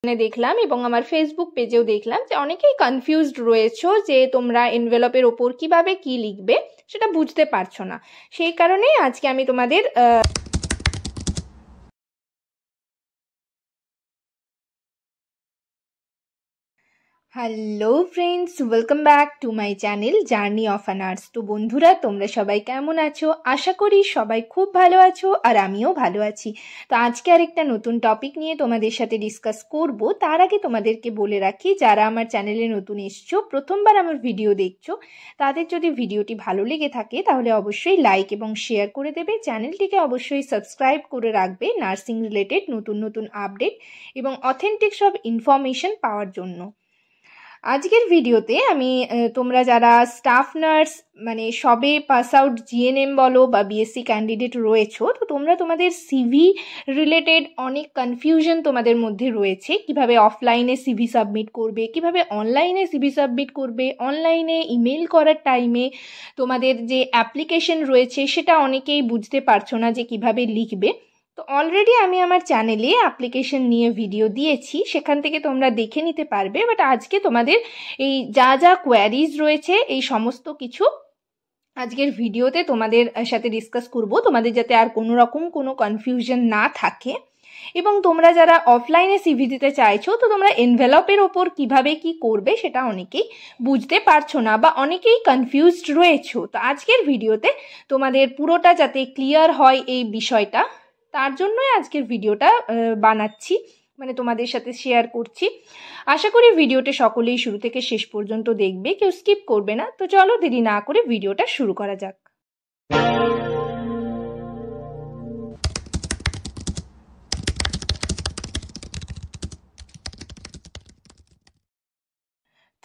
দেখলাম এবং আমার ফেসবুক পেজেও দেখলাম যে অনেকেই কনফিউজড রয়েছো যে তোমরা এনভেলপের ওপর কিভাবে কি লিখবে সেটা বুঝতে পারছো না। সেই কারণেই আজকে আমি তোমাদের hello friends, welcome back to my channel journey of an arts. তো বন্ধুরা, তোমরা সবাই কেমন আছো? আশা করি সবাই খুব ভালো আছো আর আমিও ভালো আছি। তো আজকে আরেকটা নতুন টপিক নিয়ে তোমাদের সাথে ডিসকাস করব। তার আগে তোমাদেরকে বলে রাখি, যারা আমার চ্যানেলে নতুন এসছো, প্রথমবার আমার ভিডিও দেখছো, তাদের যদি ভিডিওটি ভালো লেগে থাকে তাহলে অবশ্যই লাইক এবং শেয়ার করে দেবে। চ্যানেলটিকে অবশ্যই সাবস্ক্রাইব করে রাখবে নার্সিং রিলেটেড নতুন নতুন আপডেট এবং অথেন্টিক সব ইনফরমেশন পাওয়ার জন্য। আজকের ভিডিওতে আমি তোমরা যারা স্টাফ নার্স মানে সবে পাস আউট জিএনএম বলো বা বিএসসি ক্যান্ডিডেট রয়েছো, তো তোমরা তোমাদের সিভি রিলেটেড অনেক কনফিউশন তোমাদের মধ্যে রয়েছে। কিভাবে অফলাইনে সিভি সাবমিট করবে, কিভাবে অনলাইনে সিভি সাবমিট করবে, অনলাইনে ইমেল করার টাইমে তোমাদের যে অ্যাপ্লিকেশন রয়েছে সেটা অনেকেই বুঝতে পারছো না যে কিভাবে লিখবে। তো অলরেডি আমি আমার চ্যানেলে অ্যাপ্লিকেশন নিয়ে ভিডিও দিয়েছি, সেখান থেকে তোমরা দেখে নিতে পারবে। বাট আজকে তোমাদের এই যা যা কোয়ারিজ রয়েছে এই সমস্ত কিছু আজকের ভিডিওতে তোমাদের সাথে ডিসকাস করব, তোমাদের যাতে আর কোনো রকম কোনো কনফিউশন না থাকে। এবং তোমরা যারা অফলাইনে সিভি দিতে চাইছো, তো তোমরা এনভেলপের ওপর কিভাবে কি করবে সেটা অনেকেই বুঝতে পারছো না বা অনেকেই কনফিউজড রয়েছো। তো আজকের ভিডিওতে তোমাদের পুরোটা যাতে ক্লিয়ার হয় এই বিষয়টা, তার জন্যই আজকের ভিডিওটা বানাচ্ছি, মানে তোমাদের সাথে শেয়ার করছি। আশা করি ভিডিওটা সকলেই শুরু থেকে শেষ পর্যন্ত দেখবে, কেউ স্কিপ করবে না। তো চলো দেরি না করে ভিডিওটা শুরু করা যাক।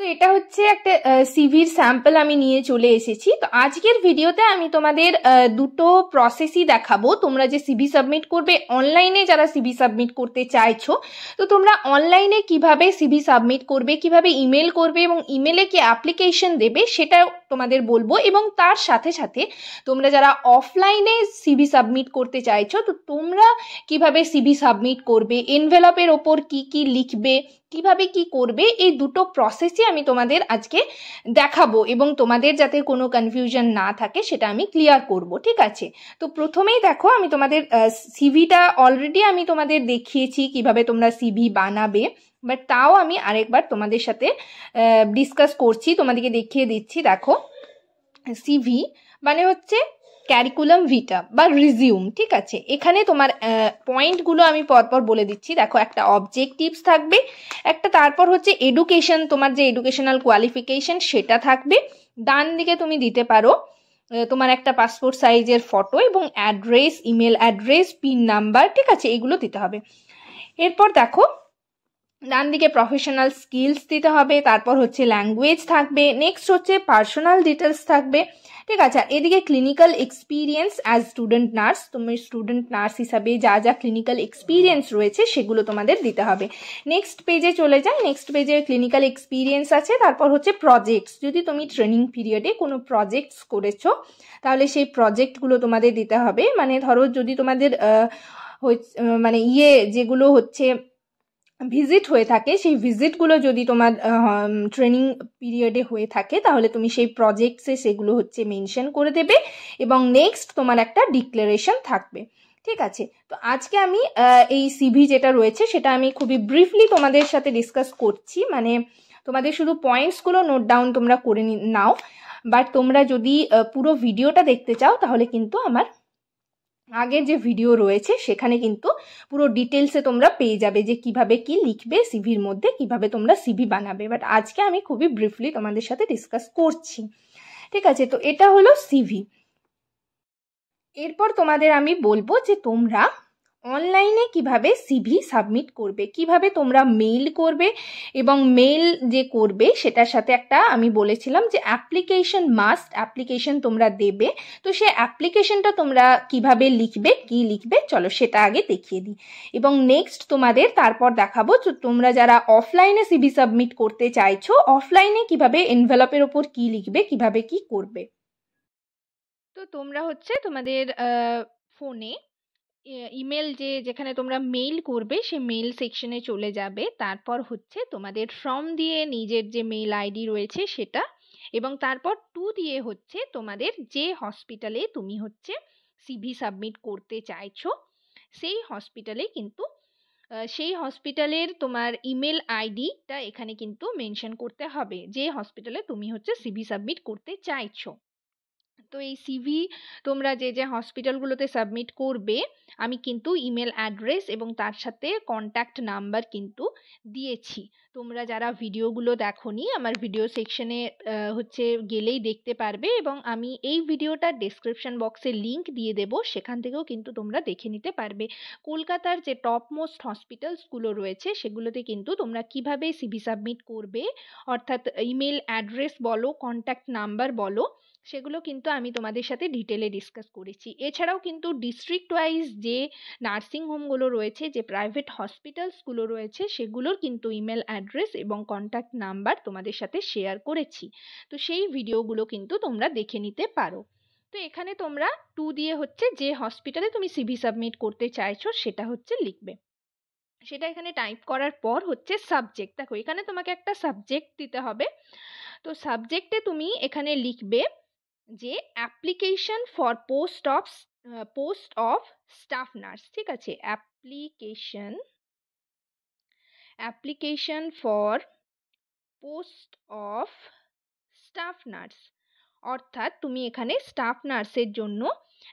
তো এটা হচ্ছে একটা সিভির স্যাম্পল আমি নিয়ে চলে এসেছি। তো আজকের ভিডিওতে আমি তোমাদের দুটো প্রসেসই দেখাবো। তোমরা যে সিভি সাবমিট করবে অনলাইনে, যারা সিভি সাবমিট করতে চাইছো, তো তোমরা অনলাইনে কিভাবে সিভি সাবমিট করবে, কিভাবে ইমেল করবে এবং ইমেলে কি অ্যাপ্লিকেশন দেবে সেটা তোমাদের বলবো। এবং তার সাথে সাথে তোমরা যারা অফলাইনে সিভি সাবমিট করতে চাইছো, তো তোমরা কিভাবে সিভি সাবমিট করবে, এনভেলপের ওপর কি কি লিখবে, কিভাবে কি করবে, এই দুটো প্রসেসই আমি তোমাদের আজকে দেখাবো এবং তোমাদের যাতে কোনো কনফিউশন না থাকে সেটা আমি ক্লিয়ার করব, ঠিক আছে? তো প্রথমেই দেখো, আমি তোমাদের সিভিটা অলরেডি আমি তোমাদের দেখিয়েছি কিভাবে তোমরা সিভি বানাবে, বাট তাও আমি আরেকবার তোমাদের সাথে ডিসকাস করছি, তোমাদেরকে দেখিয়ে দিচ্ছি। দেখো, সিভি মানে হচ্ছে ক্যারিকুলাম ভিটা বা রিজিউম, ঠিক আছে? এখানে তোমার পয়েন্টগুলো আমি পরপর বলে দিচ্ছি। দেখো, একটা অবজেক্টিভস থাকবে, একটা তারপর হচ্ছে এডুকেশন, তোমার যে এডুকেশনাল কোয়ালিফিকেশন সেটা থাকবে। ডান দিকে তুমি দিতে পারো তোমার একটা পাসপোর্ট সাইজের ফটো এবং address, email address, pin number, ঠিক আছে? এগুলো দিতে হবে। এরপর দেখো, ডান দিকে প্রফেশনাল স্কিলস দিতে হবে, তারপর হচ্ছে ল্যাঙ্গুয়েজ থাকবে, নেক্সট হচ্ছে পার্সোনাল ডিটেলস থাকবে, ঠিক আছে? আর এদিকে clinical experience as student nurse, তুমি স্টুডেন্ট নার্স হিসাবে যা যা ক্লিনিক্যাল এক্সপিরিয়েন্স রয়েছে সেগুলো তোমাদের দিতে হবে। নেক্সট পেজে চলে যাই। নেক্সট পেজে ক্লিনিক্যাল এক্সপিরিয়েন্স আছে, তারপর হচ্ছে প্রজেক্টস। যদি তুমি ট্রেনিং পিরিয়ডে কোনো প্রজেক্টস করেছো তাহলে সেই প্রজেক্টগুলো তোমাদের দিতে হবে। মানে ধরো, যদি তোমাদের মানে যেগুলো হচ্ছে ভিজিট হয়ে থাকে, সেই ভিজিটগুলো যদি তোমার ট্রেনিং পিরিয়ডে হয়ে থাকে তাহলে তুমি সেই প্রজেক্টসে সেগুলো হচ্ছে মেনশন করে দেবে এবং নেক্সট তোমার একটা ডিক্লারেশন থাকবে, ঠিক আছে? তো আজকে আমি এই সিভি যেটা রয়েছে সেটা আমি খুবই ব্রিফলি তোমাদের সাথে ডিসকাস করছি, মানে তোমাদের শুধু পয়েন্টসগুলো নোট ডাউন তোমরা করে নাও। বাট তোমরা যদি পুরো ভিডিওটা দেখতে চাও তাহলে কিন্তু আমার আগের যে ভিডিও রয়েছে সেখানে কিন্তু পুরো ডিটেলসে তোমরা পেয়ে যাবে যে কিভাবে কি লিখবে সিভির মধ্যে, কিভাবে তোমরা সিভি বানাবে। বাট আজকে আমি খুবই ব্রিফলি তোমাদের সাথে ডিসকাস করছি, ঠিক আছে? তো এটা হলো সিভি। এরপর তোমাদের আমি বলবো যে তোমরা অনলাইনে কিভাবে সিভি সাবমিট করবে, কিভাবে তোমরা মেইল করবে এবং মেইল যে করবে সেটার সাথে একটা আমি বলেছিলাম যে অ্যাপ্লিকেশন মাস্ট, অ্যাপ্লিকেশন তোমরা দেবে। তো সেই অ্যাপ্লিকেশনটা তোমরা কিভাবে লিখবে, কি লিখবে, চলো সেটা আগে দেখিয়ে দিই এবং নেক্সট তোমাদের তারপর দেখাবো যে তোমরা যারা অফলাইনে সিভি সাবমিট করতে চাইছো, অফলাইনে কিভাবে এনভেলপের ওপর কি লিখবে, কিভাবে কি করবে। তো তোমরা হচ্ছে তোমাদের ফোনে ইমেল যেখানে তোমরা মেইল করবে সে মেইল সেকশনে চলে যাবে। তারপর হচ্ছে তোমাদের ফ্রম দিয়ে নিজের যে মেইল আইডি রয়েছে সেটা, এবং তারপর টু দিয়ে হচ্ছে তোমাদের যে হসপিটালে তুমি হচ্ছে সিভি সাবমিট করতে চাইছো সেই হসপিটালে কিন্তু সেই হসপিটালের তোমার ইমেল আইডিটা এখানে কিন্তু মেনশন করতে হবে, যে হসপিটালে তুমি হচ্ছে সিভি সাবমিট করতে চাইছো। তো এই সিভি তোমরা যে হসপিটালগুলোতে সাবমিট করবে আমি কিন্তু ইমেল অ্যাড্রেস এবং তার সাথে কন্ট্যাক্ট নাম্বার কিন্তু দিয়েছি। তোমরা যারা ভিডিওগুলো দেখোনি আমার ভিডিও সেকশনে হচ্ছে গেলেই দেখতে পারবে, এবং আমি এই ভিডিওটার ডেসক্রিপশন বক্সে লিংক দিয়ে দেব, সেখান থেকেও কিন্তু তোমরা দেখে নিতে পারবে কলকাতার যে টপ মোস্ট হসপিটালসগুলো রয়েছে সেগুলোতে কিন্তু তোমরা কিভাবে সিভি সাবমিট করবে, অর্থাৎ ইমেল অ্যাড্রেস বলো কন্ট্যাক্ট নাম্বার বলো, সেগুলো কিন্তু আমি তোমাদের সাথে ডিটেলে ডিসকাস করেছি। এছাড়াও কিন্তু ডিস্ট্রিক্ট ওয়াইজ যে নার্সিং হোমগুলো রয়েছে, যে প্রাইভেট হসপিটালসগুলো রয়েছে সেগুলোর কিন্তু ইমেল অ্যাড্রেস এবং কন্ট্যাক্ট নাম্বার তোমাদের সাথে শেয়ার করেছি। তো সেই ভিডিওগুলো কিন্তু তোমরা দেখে নিতে পারো। তো এখানে তোমরা টু দিয়ে হচ্ছে যে হসপিটালে তুমি সিভি সাবমিট করতে চাইছো সেটা হচ্ছে লিখবে। সেটা এখানে টাইপ করার পর হচ্ছে সাবজেক্ট, দেখো এখানে তোমাকে একটা সাবজেক্ট দিতে হবে। তো সাবজেক্টে তুমি এখানে লিখবে যে application for post of staff nurse, ঠিক আছে, application for post of staff nurse, অর্থাৎ তুমি এখানে স্টাফ নার্সের জন্য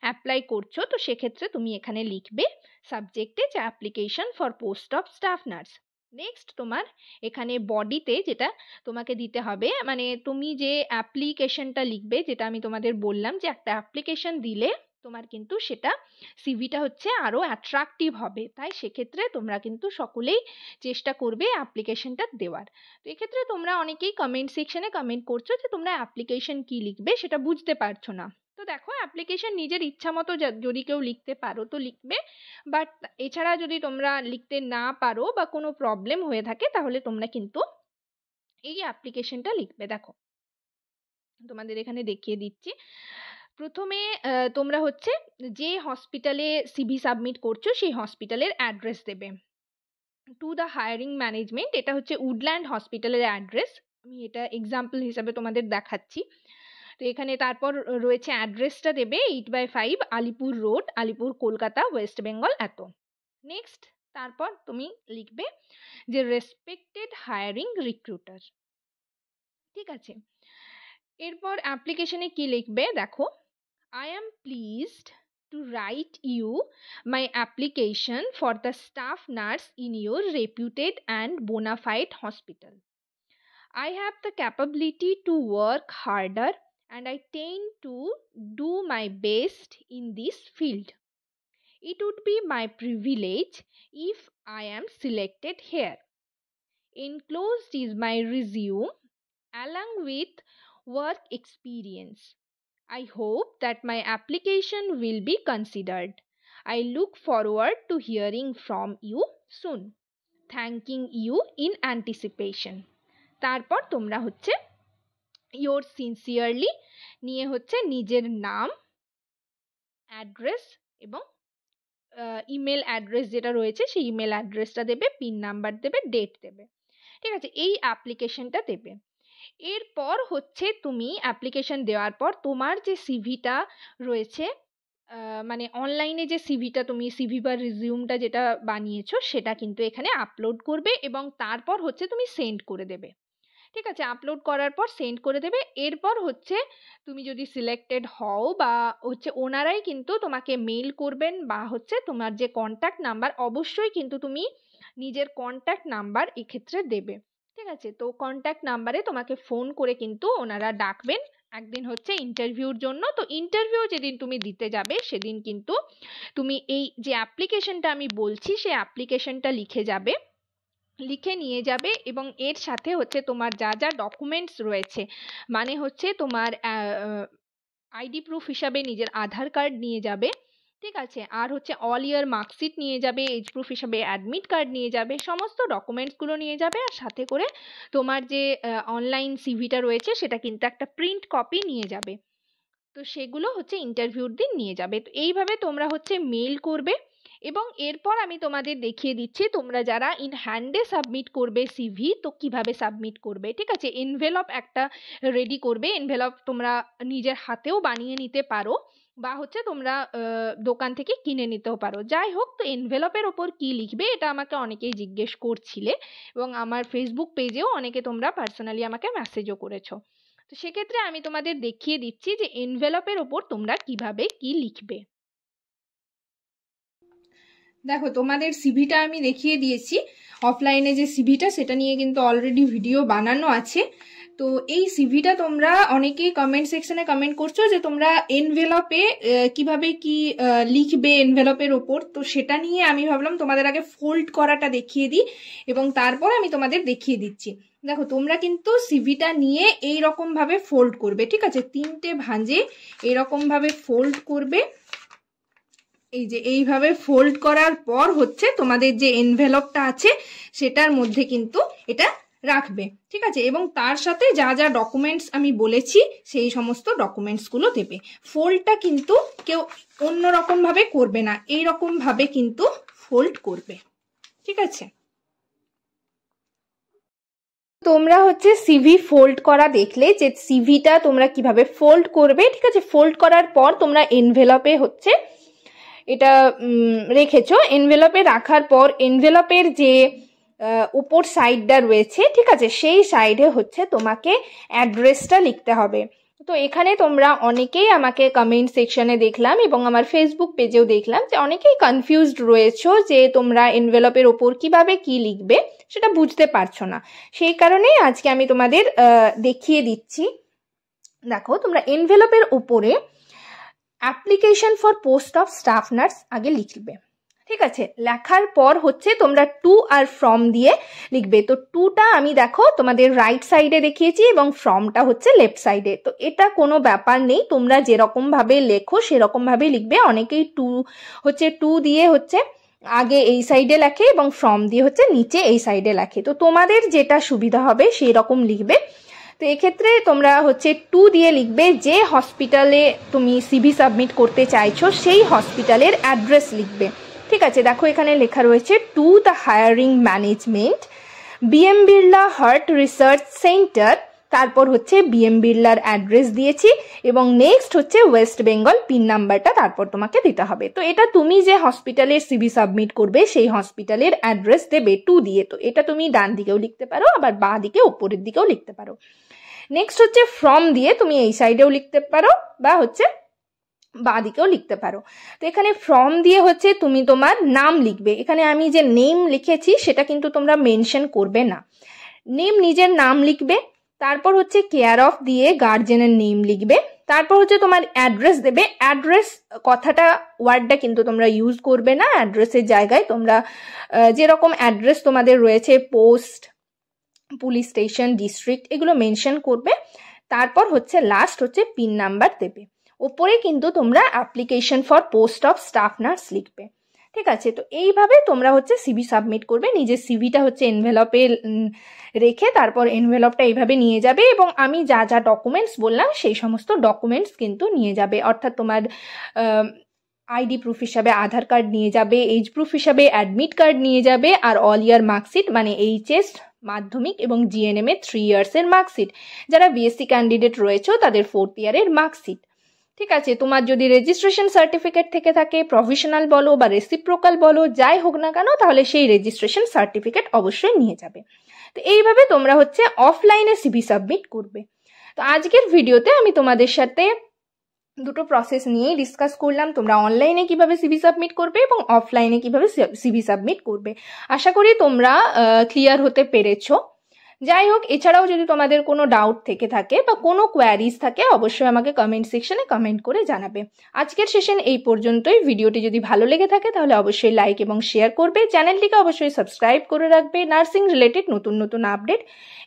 অ্যাপ্লাই করছো। তো সেক্ষেত্রে তুমি এখানে লিখবে সাবজেক্টে যে application for post of staff nurse. Next তোমার এখানে বডিতে যেটা তোমাকে দিতে হবে, মানে তুমি যে অ্যাপ্লিকেশনটা লিখবে, যেটা আমি তোমাদের বললাম যে একটা অ্যাপ্লিকেশন দিলে তোমার কিন্তু সেটা সিভিটা হচ্ছে আরও অ্যাট্রাকটিভ হবে, তাই সেক্ষেত্রে তোমরা কিন্তু সকলেই চেষ্টা করবে অ্যাপ্লিকেশনটা দেওয়ার। তো এক্ষেত্রে তোমরা অনেকেই কমেন্ট সেকশনে কমেন্ট করছো যে তোমরা অ্যাপ্লিকেশন কি লিখবে সেটা বুঝতে পারছো না। তো দেখো অ্যাপ্লিকেশন নিজের ইচ্ছা মতো যদি কেউ লিখতে পারো তো লিখবে, বাট এছাড়া যদি তোমরা লিখতে না পারো বা কোনো প্রবলেম হয়ে থাকে তাহলে তোমরা কিন্তু এই অ্যাপ্লিকেশনটা লিখবে। দেখো তোমাদের এখানে দেখিয়ে দিচ্ছি। প্রথমে তোমরা হচ্ছে যে হসপিটালে সিভি সাবমিট করছো সেই হসপিটালের অ্যাড্রেস দেবে। টু দ্য হায়ারিং ম্যানেজমেন্ট, এটা হচ্ছে উডল্যান্ড হসপিটালের অ্যাড্রেস, আমি এটা এক্সাম্পল হিসাবে তোমাদের দেখাচ্ছি। তো এখানে তারপর রয়েছে অ্যাড্রেসটা দেবে 8/5 আলিপুর রোড, আলিপুর, কলকাতা, ওয়েস্ট বেঙ্গল এত। নেক্সট তারপর তুমি লিখবে যে রেসপেক্টেড হায়ারিং রিক্রুটার, ঠিক আছে। এরপর অ্যাপ্লিকেশনে কি লিখবে দেখো, I am pleased to write you my application for the staff nurse in your reputed and bona fide hospital. I have the capability to work harder and I tend to do my best in this field. It would be my privilege if I am selected here. Enclosed is my resume along with work experience. I hope that my application will be considered. I look forward to hearing from you soon. Thanking you in anticipation. তারপর তোমরা হচ্ছে yours sincerely নিয়ে হচ্ছে নিজের নাম, address এবং email address যেটা রয়েছে সেই ইমেল অ্যাড্রেসটা দেবে, পিন নাম্বার দেবে, ডেট দেবে, ঠিক আছে। এই অ্যাপ্লিকেশনটা দেবে। এরপর হচ্ছে তুমি অ্যাপ্লিকেশন দেওয়ার পর তোমার যে সিভিটা রয়েছে, মানে অনলাইনে যে সিভিটা তুমি সিভি বা রিজিউমটা যেটা বানিয়েছো সেটা কিন্তু এখানে আপলোড করবে এবং তারপর হচ্ছে তুমি সেন্ড করে দেবে, ঠিক আছে। আপলোড করার পর সেন্ড করে দেবে। এরপর হচ্ছে তুমি যদি সিলেক্টেড হও বা হচ্ছে ওনারাই কিন্তু তোমাকে মেল করবেন, বা হচ্ছে তোমার যে কন্ট্যাক্ট নাম্বার অবশ্যই কিন্তু তুমি নিজের কন্ট্যাক্ট নাম্বার এক্ষেত্রে দেবে, ঠিক আছে। তো কন্ট্যাক্ট নাম্বারে তোমাকে ফোন করে কিন্তু ওনারা ডাকবেন একদিন হচ্ছে ইন্টারভিউর জন্য। তো ইন্টারভিউ যেদিন তুমি দিতে যাবে সেদিন কিন্তু তুমি এই যে অ্যাপ্লিকেশনটা আমি বলছি সেই অ্যাপ্লিকেশনটা লিখে নিয়ে যাবে এবং এর সাথে হচ্ছে তোমার যা যা ডকুমেন্টস রয়েছে, মানে হচ্ছে তোমার আইডি প্রুফ হিসাবে নিজের আধার কার্ড নিয়ে যাবে, ঠিক আছে, আর হচ্ছে অল ইয়ার মার্কশিট নিয়ে যাবে, এজ প্রুফ হিসাবে অ্যাডমিট কার্ড নিয়ে যাবে, সমস্ত ডকুমেন্টসগুলো নিয়ে যাবে, আর সাথে করে তোমার যে অনলাইন সিভিটা রয়েছে সেটা কিন্তু একটা প্রিন্ট কপি নিয়ে যাবে। তো সেগুলো হচ্ছে ইন্টারভিউর দিন নিয়ে যাবে। তো এইভাবে তোমরা হচ্ছে মেল করবে এবং এরপর আমি তোমাদের দেখিয়ে দিচ্ছি তোমরা যারা ইন হ্যান্ডে সাবমিট করবে সিভি, তো কিভাবে সাবমিট করবে। ঠিক আছে, এনভেলপ একটা রেডি করবে, এনভেলপ তোমরা নিজের হাতেও বানিয়ে নিতে পারো বা হচ্ছে তোমরা দোকান থেকে কিনে নিতেও পারো। যাই হোক, তো এনভেলপের ওপর কি লিখবে এটা আমাকে অনেকেই জিজ্ঞেস করছিলে এবং আমার ফেসবুক পেজেও অনেকে তোমরা পার্সোনালি আমাকে মেসেজও করেছো। তো সেক্ষেত্রে আমি তোমাদের দেখিয়ে দিচ্ছি যে এনভেলপের ওপর তোমরা কিভাবে কি লিখবে। দেখো, তোমাদের সিভিটা আমি দেখিয়ে দিয়েছি, অফলাইনে যে সিভিটা সেটা নিয়ে কিন্তু অলরেডি ভিডিও বানানো আছে। তো এই সিভিটা তোমরা অনেকেই কমেন্ট সেকশনে কমেন্ট করছো যে তোমরা এনভেলপে কিভাবে কি লিখবে এনভেলপের ওপর, তো সেটা নিয়ে আমি ভাবলাম তোমাদের আগে ফোল্ড করাটা দেখিয়ে দিই এবং তারপর আমি তোমাদের দেখিয়ে দিচ্ছি। দেখো, তোমরা কিন্তু সিভিটা নিয়ে এইরকম ভাবে ফোল্ড করবে। ঠিক আছে, 3টে ভাঁজে এরকম ভাবে ফোল্ড করবে। এই যে এইভাবে ফোল্ড করার পর হচ্ছে তোমাদের যে এনভেলপটা আছে সেটার মধ্যে কিন্তু এটা রাখবে। ঠিক আছে, এবং তার সাথে যা যা ডকুমেন্টস আমি বলেছি সেই সমস্ত ডকুমেন্টসগুলো দেবে। ফোল্ডটা কিন্তু কেউ অন্যরকম ভাবে করবে না, এইরকম ভাবে কিন্তু ফোল্ড করবে। ঠিক আছে, তোমরা হচ্ছে সিভি ফোল্ড করা দেখলে যে সিভিটা তোমরা কিভাবে ফোল্ড করবে। ঠিক আছে, ফোল্ড করার পর তোমরা এনভেলপে হচ্ছে এটা রেখেছো। এনভেলপে রাখার পর এনভেলপের যে উপর সাইডটা রয়েছে, ঠিক আছে, সেই সাইডে হচ্ছে তোমাকে অ্যাড্রেসটা লিখতে হবে। তো এখানে তোমরা অনেকেই আমাকে কমেন্ট সেকশনে দেখলাম এবং আমার ফেসবুক পেজেও দেখলাম যে অনেকেই কনফিউজড রয়েছো যে তোমরা এনভেলপের ওপর কিভাবে কি লিখবে সেটা বুঝতে পারছো না। সেই কারণেই আজকে আমি তোমাদের দেখিয়ে দিচ্ছি। দেখো, তোমরা এনভেলপের ওপরে application for post of staff nurse আগে লিখবে। ঠিক আছে, লেখার পর হচ্ছে তোমরা টু আর ফ্রম দিয়ে লিখবে। তো টুটা আমি দেখো তোমাদের রাইট সাইডে দেখিয়েছি এবং ফ্রমটা হচ্ছে লেফট সাইডে। তো এটা কোনো ব্যাপার নেই, তোমরা যেরকম ভাবে লেখো সেরকম ভাবে লিখবে। অনেকেই টু দিয়ে হচ্ছে আগে এই সাইডে লেখে এবং ফ্রম দিয়ে হচ্ছে নিচে এই সাইডে লেখে। তো তোমাদের যেটা সুবিধা হবে সেই রকম লিখবে। তো এক্ষেত্রে তোমরা হচ্ছে টু দিয়ে লিখবে যে হসপিটালে তুমি সিভি সাবমিট করতে চাইছো সেই হসপিটালের অ্যাড্রেস লিখবে। ঠিক আছে, দেখো এখানে লেখা রয়েছে to the hiring management, BM Birla heart research centre, তারপর হচ্ছে বিএম বিড়লার অ্যাড্রেস দিয়েছি এবং নেক্সট হচ্ছে ওয়েস্ট বেঙ্গল পিন নাম্বারটা তারপর তোমাকে দিতে হবে। তো এটা তুমি যে হসপিটালের সিভি সাবমিট করবে সেই হসপিটালের অ্যাড্রেস দেবে টু দিয়ে। তো এটা তুমি ডান দিকেও লিখতে পারো, আবার বাঁ দিকে উপরের দিকেও লিখতে পারো। নেক্সট হচ্ছে ফ্রম দিয়ে তুমি এই সাইডেও লিখতে পারো বা হচ্ছে বাঁ দিকেও লিখতে পারো। তো এখানে ফ্রম দিয়ে হচ্ছে তুমি তোমার নাম লিখবে। এখানে আমি যে নেম লিখেছি সেটা কিন্তু তোমরা মেনশন করবে না, নেম নিজের নাম লিখবে। তারপর হচ্ছে কেয়ার অফ দিয়ে গার্জেনের নেম লিখবে। তারপর হচ্ছে তোমার অ্যাড্রেস দেবে। অ্যাড্রেস কথাটা ওয়ার্ডটা কিন্তু তোমরা ইউজ করবে না, অ্যাড্রেসের জায়গায় তোমরা যেরকম অ্যাড্রেস তোমাদের রয়েছে পোস্ট, পুলিশ স্টেশন, ডিস্ট্রিক্ট, এগুলো মেনশন করবে। তারপর হচ্ছে লাস্ট হচ্ছে পিন নাম্বার দেবে। ওপরে কিন্তু তোমরা application for post of staff nurse লিখবে। ঠিক আছে, তো এইভাবে তোমরা হচ্ছে সিভি সাবমিট করবে। নিজের সিভিটা হচ্ছে এনভেলপে রেখে তারপর এনভেলপটা এইভাবে নিয়ে যাবে এবং আমি যা যা ডকুমেন্টস বললাম সেই সমস্ত ডকুমেন্টস কিন্তু নিয়ে যাবে। অর্থাৎ তোমার আইডি প্রুফ হিসাবে আধার কার্ড নিয়ে যাবে, এজ প্রুফ হিসাবে অ্যাডমিট কার্ড নিয়ে যাবে, আর অল ইয়ার মার্কশিট মানে এইচএস, মাধ্যমিক এবং জিএনএম এর 3 ইয়ার্সের মার্কশিট, যারা বিএসসি ক্যান্ডিডেট রয়েছে তাদের 4th ইয়ারের মার্কশিট। ঠিক আছে, তোমার যদি রেজিস্ট্রেশন সার্টিফিকেট থেকে থাকে, প্রফেশনাল বলো বা রেসিপ্রোকাল বলো, যাই হোক না কেন, তাহলে সেই রেজিস্ট্রেশন সার্টিফিকেট অবশ্যই নিয়ে যাবে। তো এইভাবে তোমরা হচ্ছে অফলাইনে সিভি সাবমিট করবে। তো আজকের ভিডিওতে আমি তোমাদের সাথে দুটো প্রসেস নিয়েই ডিসকাস করলাম, তোমরা অনলাইনে কিভাবে সিভি সাবমিট করবে এবং অফলাইনে কিভাবে সিভি সাবমিট করবে। আশা করি তোমরা ক্লিয়ার হতে পেরেছো। যাই হোক, এছাড়াও যদি তোমাদের কোনো ডাউট থেকে থাকে বা কোনো কোয়ারিজ থাকে অবশ্যই আমাকে কমেন্ট সেকশনে কমেন্ট করে জানাবে। আজকের সেশন এই পর্যন্তই। ভিডিওটি যদি ভালো লেগে থাকে তাহলে অবশ্যই লাইক এবং শেয়ার করবে। চ্যানেলটিকে অবশ্যই সাবস্ক্রাইব করে রাখবে নার্সিং রিলেটেড নতুন নতুন আপডেট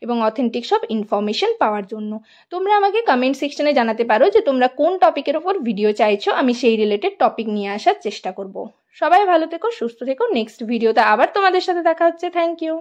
এবং অথেন্টিক সব ইনফরমেশন পাওয়ার জন্য। তোমরা আমাকে কমেন্ট সেকশনে জানাতে পারো যে তোমরা কোন টপিকের ওপর ভিডিও চাইছো, আমি সেই রিলেটেড টপিক নিয়ে আসার চেষ্টা করব। সবাই ভালো থেকো, সুস্থ থেকো। নেক্সট ভিডিওতে আবার তোমাদের সাথে দেখা হচ্ছে। Thank you.